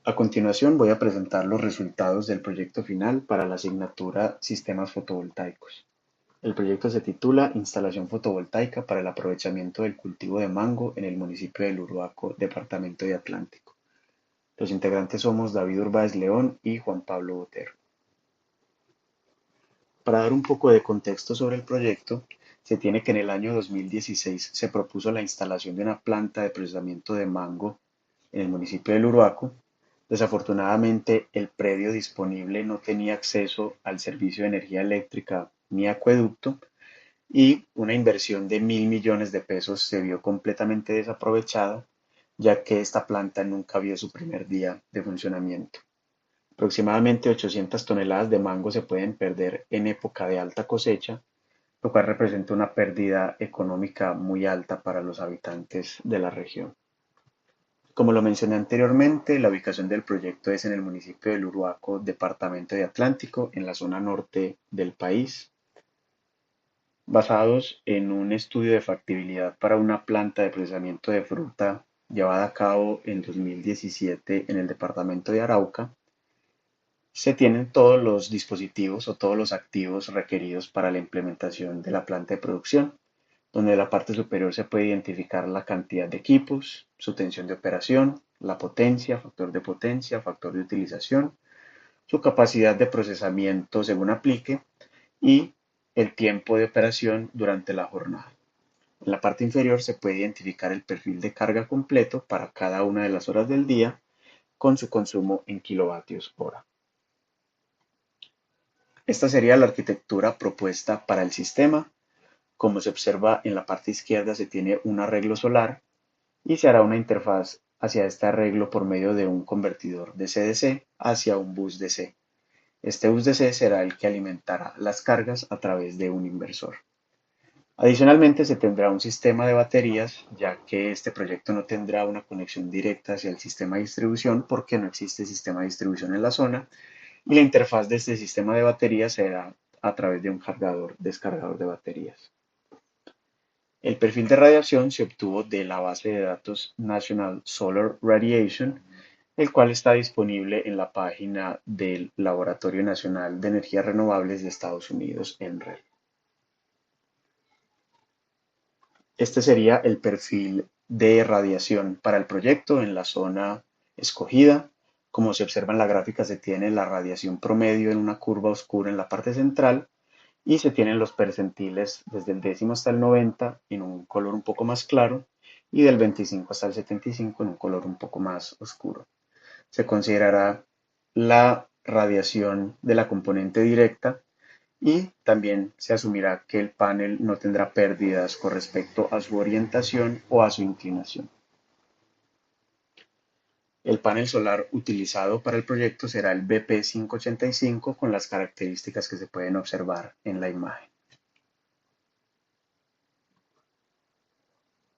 A continuación voy a presentar los resultados del proyecto final para la asignatura Sistemas fotovoltaicos. El proyecto se titula Instalación fotovoltaica para el aprovechamiento del cultivo de mango en el municipio de Uruaco, departamento de Atlántico. Los integrantes somos David Urbáez León y Juan Pablo Botero. Para dar un poco de contexto sobre el proyecto, se tiene que en el año 2016 se propuso la instalación de una planta de procesamiento de mango en el municipio de Uruaco. Desafortunadamente, el predio disponible no tenía acceso al servicio de energía eléctrica ni acueducto y una inversión de 1.000 millones de pesos se vio completamente desaprovechada, ya que esta planta nunca vio su primer día de funcionamiento. Aproximadamente 800 toneladas de mango se pueden perder en época de alta cosecha, lo cual representa una pérdida económica muy alta para los habitantes de la región. Como lo mencioné anteriormente, la ubicación del proyecto es en el municipio de Uruaco, departamento de Atlántico, en la zona norte del país, basados en un estudio de factibilidad para una planta de procesamiento de fruta llevada a cabo en 2017 en el departamento de Arauca. Se tienen todos los dispositivos o todos los activos requeridos para la implementación de la planta de producción, donde en la parte superior se puede identificar la cantidad de equipos, su tensión de operación, la potencia, factor de utilización, su capacidad de procesamiento según aplique y el tiempo de operación durante la jornada. En la parte inferior se puede identificar el perfil de carga completo para cada una de las horas del día con su consumo en kilovatios hora. Esta sería la arquitectura propuesta para el sistema. Como se observa en la parte izquierda se tiene un arreglo solar y se hará una interfaz hacia este arreglo por medio de un convertidor de DC-DC hacia un bus DC. Este bus DC será el que alimentará las cargas a través de un inversor. Adicionalmente se tendrá un sistema de baterías, ya que este proyecto no tendrá una conexión directa hacia el sistema de distribución porque no existe sistema de distribución en la zona y la interfaz de este sistema de baterías será a través de un cargador-descargador de baterías. El perfil de radiación se obtuvo de la base de datos National Solar Radiation, el cual está disponible en la página del Laboratorio Nacional de Energías Renovables de Estados Unidos, NREL. Este sería el perfil de radiación para el proyecto en la zona escogida. Como se observa en la gráfica, se tiene la radiación promedio en una curva oscura en la parte central y se tienen los percentiles desde el décimo hasta el 90 en un color un poco más claro y del 25 hasta el 75 en un color un poco más oscuro. Se considerará la radiación de la componente directa y también se asumirá que el panel no tendrá pérdidas con respecto a su orientación o a su inclinación. El panel solar utilizado para el proyecto será el BP585 con las características que se pueden observar en la imagen.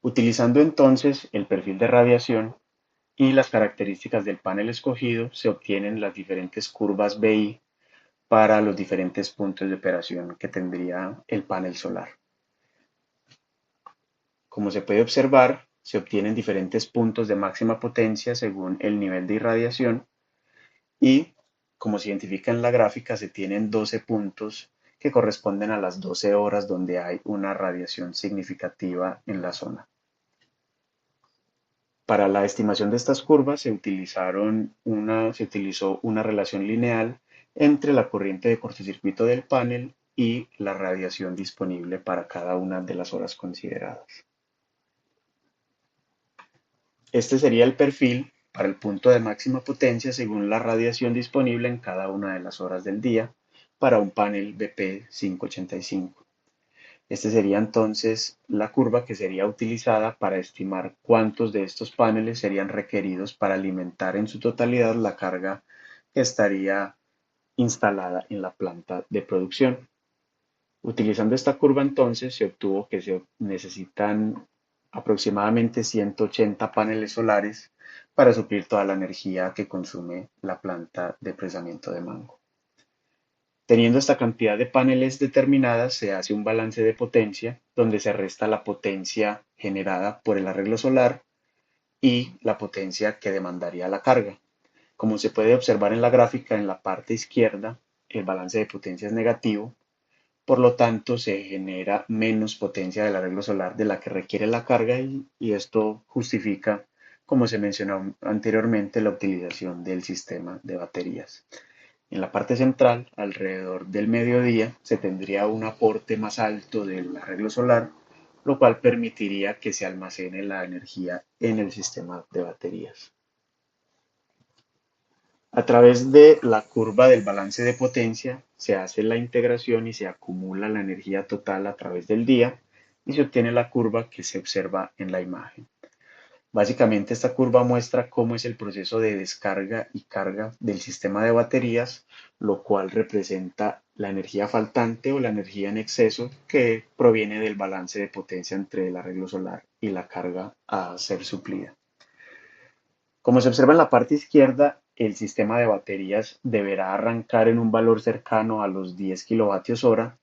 Utilizando entonces el perfil de radiación y las características del panel escogido, se obtienen las diferentes curvas BI para los diferentes puntos de operación que tendría el panel solar. Como se puede observar, se obtienen diferentes puntos de máxima potencia según el nivel de irradiación y, como se identifica en la gráfica, se tienen 12 puntos que corresponden a las 12 horas donde hay una radiación significativa en la zona. Para la estimación de estas curvas se utilizó una relación lineal entre la corriente de cortocircuito del panel y la radiación disponible para cada una de las horas consideradas. Este sería el perfil para el punto de máxima potencia según la radiación disponible en cada una de las horas del día para un panel BP585. Esta sería entonces la curva que sería utilizada para estimar cuántos de estos paneles serían requeridos para alimentar en su totalidad la carga que estaría instalada en la planta de producción. Utilizando esta curva entonces se obtuvo que se necesitan aproximadamente 180 paneles solares para suplir toda la energía que consume la planta de procesamiento de mango. Teniendo esta cantidad de paneles determinadas, se hace un balance de potencia donde se resta la potencia generada por el arreglo solar y la potencia que demandaría la carga. Como se puede observar en la gráfica, en la parte izquierda, el balance de potencia es negativo, por lo tanto se genera menos potencia del arreglo solar de la que requiere la carga y esto justifica, como se mencionó anteriormente, la utilización del sistema de baterías. En la parte central, alrededor del mediodía, se tendría un aporte más alto del arreglo solar, lo cual permitiría que se almacene la energía en el sistema de baterías. A través de la curva del balance de potencia se hace la integración y se acumula la energía total a través del día y se obtiene la curva que se observa en la imagen. Básicamente esta curva muestra cómo es el proceso de descarga y carga del sistema de baterías, lo cual representa la energía faltante o la energía en exceso que proviene del balance de potencia entre el arreglo solar y la carga a ser suplida. Como se observa en la parte izquierda, el sistema de baterías deberá arrancar en un valor cercano a los 10 kilovatios hora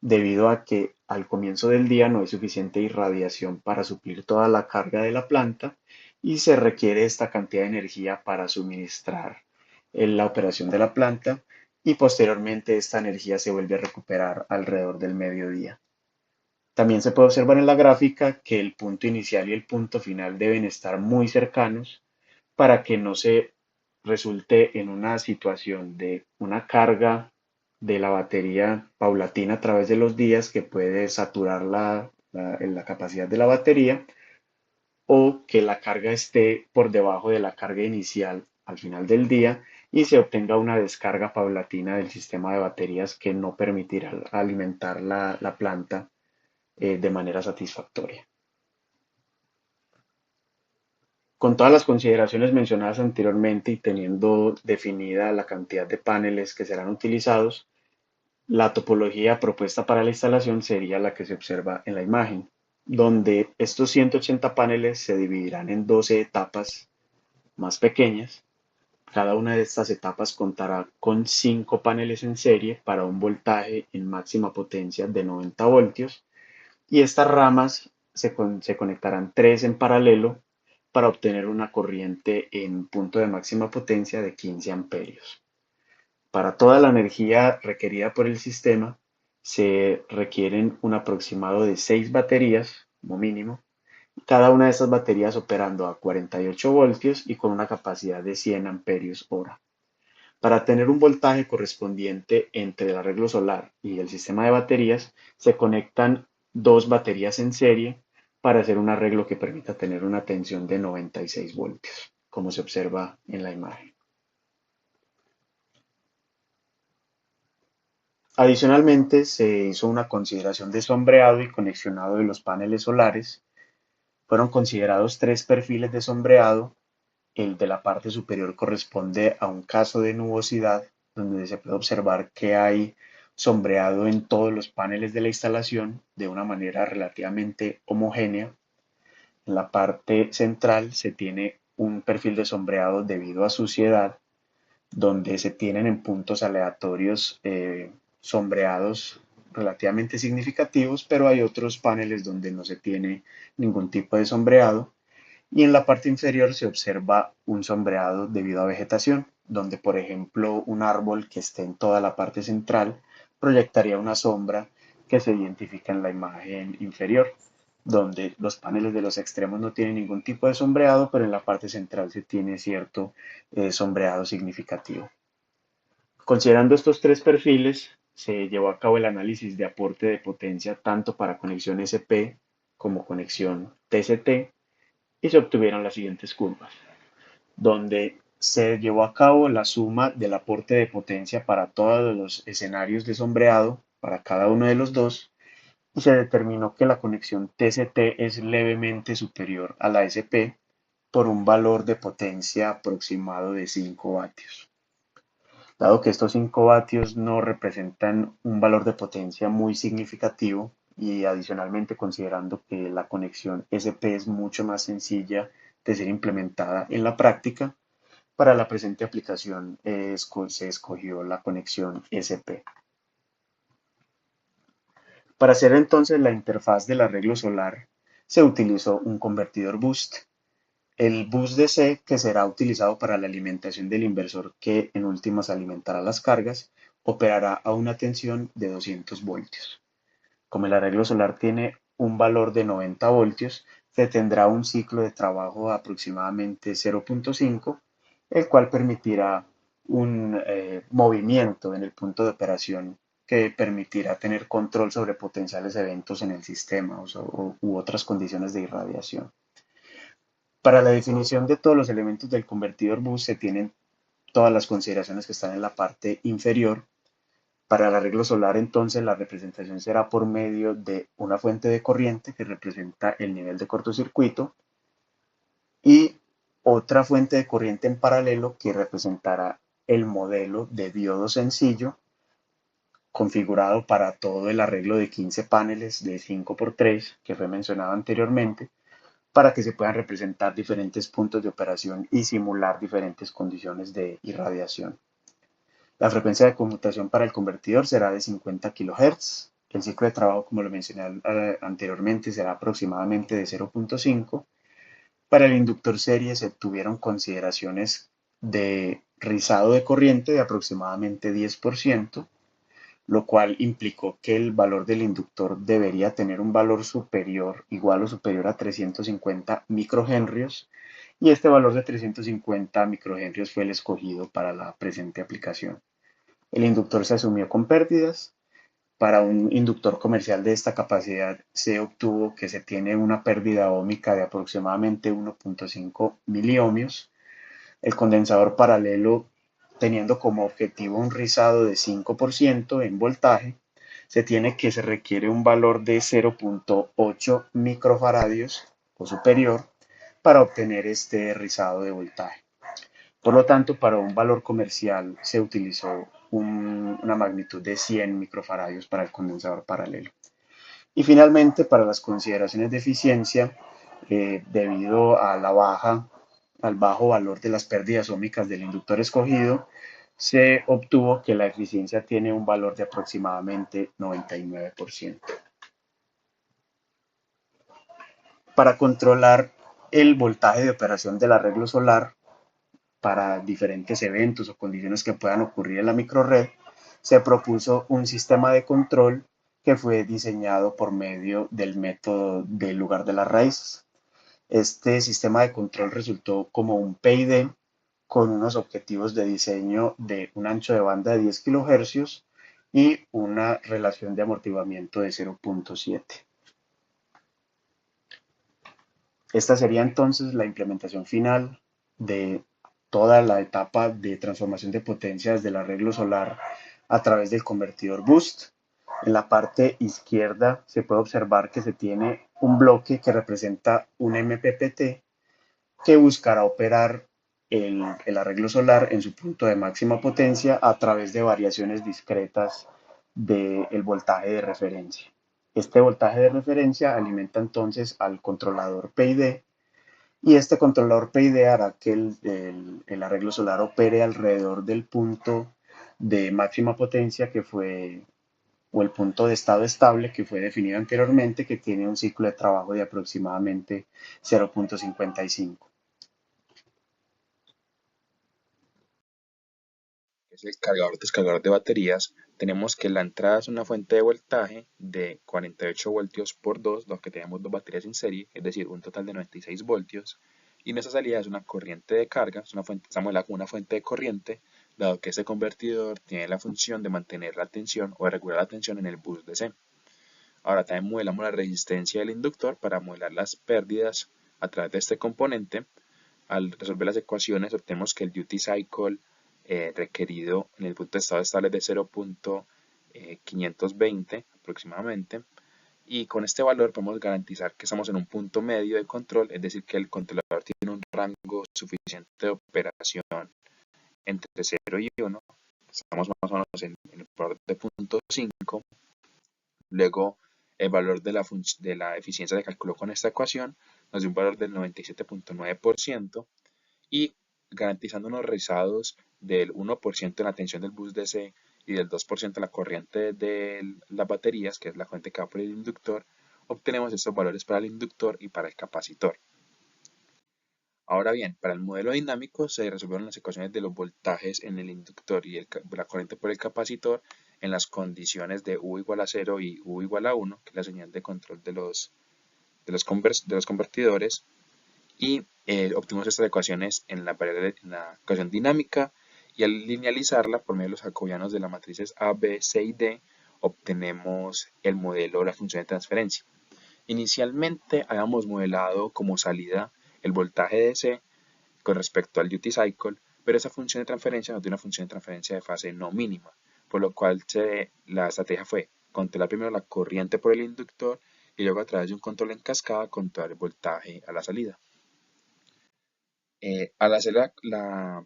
debido a que al comienzo del día no hay suficiente irradiación para suplir toda la carga de la planta y se requiere esta cantidad de energía para suministrar la operación de la planta y posteriormente esta energía se vuelve a recuperar alrededor del mediodía. También se puede observar en la gráfica que el punto inicial y el punto final deben estar muy cercanos para que no se resulte en una situación de una carga de la batería paulatina a través de los días que puede saturar la capacidad de la batería o que la carga esté por debajo de la carga inicial al final del día y se obtenga una descarga paulatina del sistema de baterías que no permitirá alimentar la planta de manera satisfactoria. Con todas las consideraciones mencionadas anteriormente y teniendo definida la cantidad de paneles que serán utilizados, la topología propuesta para la instalación sería la que se observa en la imagen, donde estos 180 paneles se dividirán en 12 etapas más pequeñas. Cada una de estas etapas contará con 5 paneles en serie para un voltaje en máxima potencia de 90 voltios y estas ramas se conectarán 3 en paralelo para obtener una corriente en punto de máxima potencia de 15 amperios. Para toda la energía requerida por el sistema se requieren un aproximado de 6 baterías como mínimo, cada una de estas baterías operando a 48 voltios y con una capacidad de 100 amperios hora. Para tener un voltaje correspondiente entre el arreglo solar y el sistema de baterías, se conectan dos baterías en serie para hacer un arreglo que permita tener una tensión de 96 voltios, como se observa en la imagen. Adicionalmente, se hizo una consideración de sombreado y conexionado de los paneles solares. Fueron considerados tres perfiles de sombreado. El de la parte superior corresponde a un caso de nubosidad, donde se puede observar que hay sombreado en todos los paneles de la instalación de una manera relativamente homogénea. En la parte central se tiene un perfil de sombreado debido a suciedad, donde se tienen en puntos aleatorios sombreados relativamente significativos, pero hay otros paneles donde no se tiene ningún tipo de sombreado y en la parte inferior se observa un sombreado debido a vegetación, donde por ejemplo un árbol que esté en toda la parte central proyectaría una sombra que se identifica en la imagen inferior, donde los paneles de los extremos no tienen ningún tipo de sombreado, pero en la parte central se tiene cierto sombreado significativo. Considerando estos tres perfiles, se llevó a cabo el análisis de aporte de potencia tanto para conexión SP como conexión TCT y se obtuvieron las siguientes curvas, donde se llevó a cabo la suma del aporte de potencia para todos los escenarios de sombreado para cada uno de los dos y se determinó que la conexión TCT es levemente superior a la SP por un valor de potencia aproximado de 5 vatios. Dado que estos 5 vatios no representan un valor de potencia muy significativo y adicionalmente considerando que la conexión SP es mucho más sencilla de ser implementada en la práctica, para la presente aplicación se escogió la conexión SP. Para hacer entonces la interfaz del arreglo solar se utilizó un convertidor boost. El bus DC, que será utilizado para la alimentación del inversor que en últimas alimentará las cargas, operará a una tensión de 200 voltios. Como el arreglo solar tiene un valor de 90 voltios, se tendrá un ciclo de trabajo de aproximadamente 0.5, el cual permitirá un movimiento en el punto de operación que permitirá tener control sobre potenciales eventos en el sistema u otras condiciones de irradiación. Para la definición de todos los elementos del convertidor bus se tienen todas las consideraciones que están en la parte inferior. Para el arreglo solar, entonces, la representación será por medio de una fuente de corriente que representa el nivel de cortocircuito y otra fuente de corriente en paralelo que representará el modelo de diodo sencillo configurado para todo el arreglo de 15 paneles de 5x3 que fue mencionado anteriormente, para que se puedan representar diferentes puntos de operación y simular diferentes condiciones de irradiación. La frecuencia de conmutación para el convertidor será de 50 kHz. El ciclo de trabajo, como lo mencioné anteriormente, será aproximadamente de 0.5. Para el inductor serie se tuvieron consideraciones de rizado de corriente de aproximadamente 10%, lo cual implicó que el valor del inductor debería tener un valor superior, igual o superior a 350 microhenrios, y este valor de 350 microhenrios fue el escogido para la presente aplicación. El inductor se asumió con pérdidas. Para un inductor comercial de esta capacidad se obtuvo que se tiene una pérdida óhmica de aproximadamente 1.5 miliohmios. El condensador paralelo, teniendo como objetivo un rizado de 5% en voltaje, se tiene que se requiere un valor de 0.8 microfaradios o superior para obtener este rizado de voltaje. Por lo tanto, para un valor comercial se utilizó una magnitud de 100 microfaradios para el condensador paralelo. Y finalmente, para las consideraciones de eficiencia, debido a al bajo valor de las pérdidas óhmicas del inductor escogido, se obtuvo que la eficiencia tiene un valor de aproximadamente 99%. Para controlar el voltaje de operación del arreglo solar, para diferentes eventos o condiciones que puedan ocurrir en la microred, se propuso un sistema de control que fue diseñado por medio del método del lugar de las raíces. Este sistema de control resultó como un PID con unos objetivos de diseño de un ancho de banda de 10 kHz y una relación de amortiguamiento de 0.7. Esta sería entonces la implementación final de toda la etapa de transformación de potencias del arreglo solar a través del convertidor boost. En la parte izquierda se puede observar que se tiene un bloque que representa un MPPT que buscará operar el arreglo solar en su punto de máxima potencia a través de variaciones discretas del voltaje de referencia. Este voltaje de referencia alimenta entonces al controlador PID y este controlador PID hará que el arreglo solar opere alrededor del punto de máxima potencia que fue, o el punto de estado estable que fue definido anteriormente, que tiene un ciclo de trabajo de aproximadamente 0.55. Es el cargador descargador de baterías, tenemos que la entrada es una fuente de voltaje de 48 voltios por 2, lo que tenemos dos baterías en serie, es decir, un total de 96 voltios. Y nuestra salida es una corriente de carga, es una fuente, estamos con una fuente de corriente, dado que este convertidor tiene la función de mantener la tensión o de regular la tensión en el bus DC. Ahora también modelamos la resistencia del inductor para modelar las pérdidas a través de este componente. Al resolver las ecuaciones obtenemos que el duty cycle requerido en el punto de estado estable es de 0.520 aproximadamente, y con este valor podemos garantizar que estamos en un punto medio de control, es decir, que el controlador tiene un rango suficiente de operación entre 0 y 1, estamos más o menos en el valor de 0.5. Luego el valor de la eficiencia se calculó con esta ecuación, nos dio un valor del 97.9%, y garantizando unos rizados del 1% en la tensión del bus DC y del 2% en la corriente de las baterías, que es la corriente que va por el inductor, obtenemos estos valores para el inductor y para el capacitor. Ahora bien, para el modelo dinámico se resolvieron las ecuaciones de los voltajes en el inductor y la corriente por el capacitor en las condiciones de U igual a 0 y U igual a 1, que es la señal de control de los convertidores, y obtuvimos estas ecuaciones en en la ecuación dinámica, y al linealizarla por medio de los jacobianos de las matrices A, B, C y D, obtenemos el modelo de la función de transferencia. Inicialmente habíamos modelado como salida el voltaje DC con respecto al duty cycle, pero esa función de transferencia nos dio una función de transferencia de fase no mínima, por lo cual la estrategia fue controlar primero la corriente por el inductor y luego a través de un control en cascada controlar el voltaje a la salida. Al hacer diseñar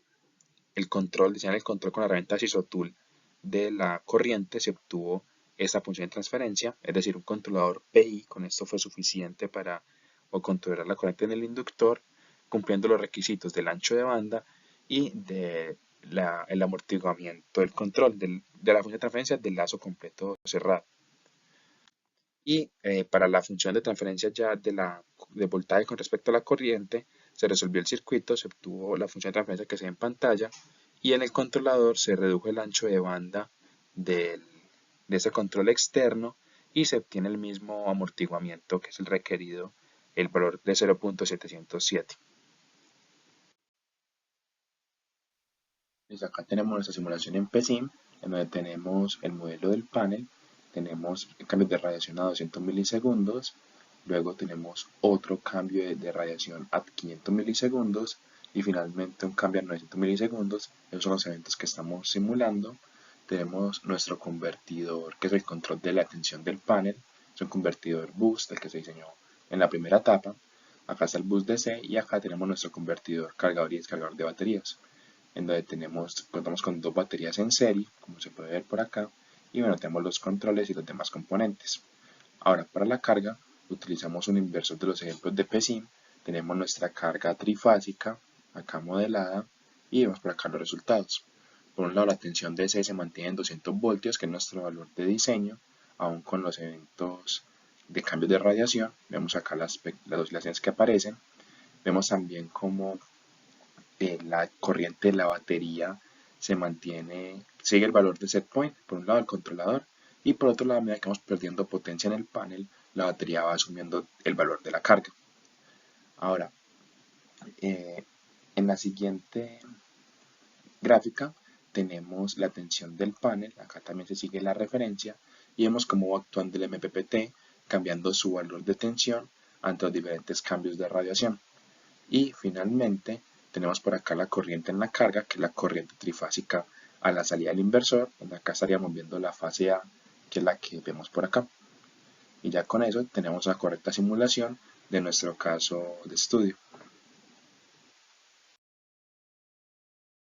el control con la herramienta Sysotool de la corriente, se obtuvo esta función de transferencia, es decir, un controlador PI. Con esto fue suficiente para controlar la corriente en el inductor, cumpliendo los requisitos del ancho de banda y el amortiguamiento del control de la función de transferencia del lazo completo cerrado. Y para la función de transferencia ya de voltaje con respecto a la corriente, se resolvió el circuito, se obtuvo la función de transferencia que se ve en pantalla, y en el controlador se redujo el ancho de banda de ese control externo y se obtiene el mismo amortiguamiento que es el requerido, el valor de 0.707. Pues acá tenemos nuestra simulación en PSIM, en donde tenemos el modelo del panel, tenemos cambios de radiación a 200 milisegundos, luego tenemos otro cambio de radiación a 500 milisegundos y finalmente un cambio a 900 milisegundos. Esos son los eventos que estamos simulando. Tenemos nuestro convertidor, que es el control de la tensión del panel, es un convertidor boost, el que se diseñó en la primera etapa. Acá está el boost DC y acá tenemos nuestro convertidor cargador y descargador de baterías, en donde contamos con dos baterías en serie, como se puede ver por acá, y bueno, tenemos los controles y los demás componentes. Ahora, para la carga, utilizamos un inversor de los ejemplos de PSIM, tenemos nuestra carga trifásica, acá modelada, y vemos por acá los resultados. Por un lado, la tensión DC se mantiene en 200 voltios, que es nuestro valor de diseño, aún con los eventos de cambios de radiación. Vemos acá las oscilaciones que aparecen. Vemos también cómo la corriente de la batería se mantiene, sigue el valor de set point, por un lado el controlador, y por otro lado, a medida que vamos perdiendo potencia en el panel, la batería va asumiendo el valor de la carga. Ahora, en la siguiente gráfica tenemos la tensión del panel, acá también se sigue la referencia, y vemos cómo va actuando el MPPT, cambiando su valor de tensión ante los diferentes cambios de radiación. Y finalmente tenemos por acá la corriente en la carga, que es la corriente trifásica a la salida del inversor, donde acá estaríamos viendo la fase A, que es la que vemos por acá. Y ya con eso tenemos la correcta simulación de nuestro caso de estudio.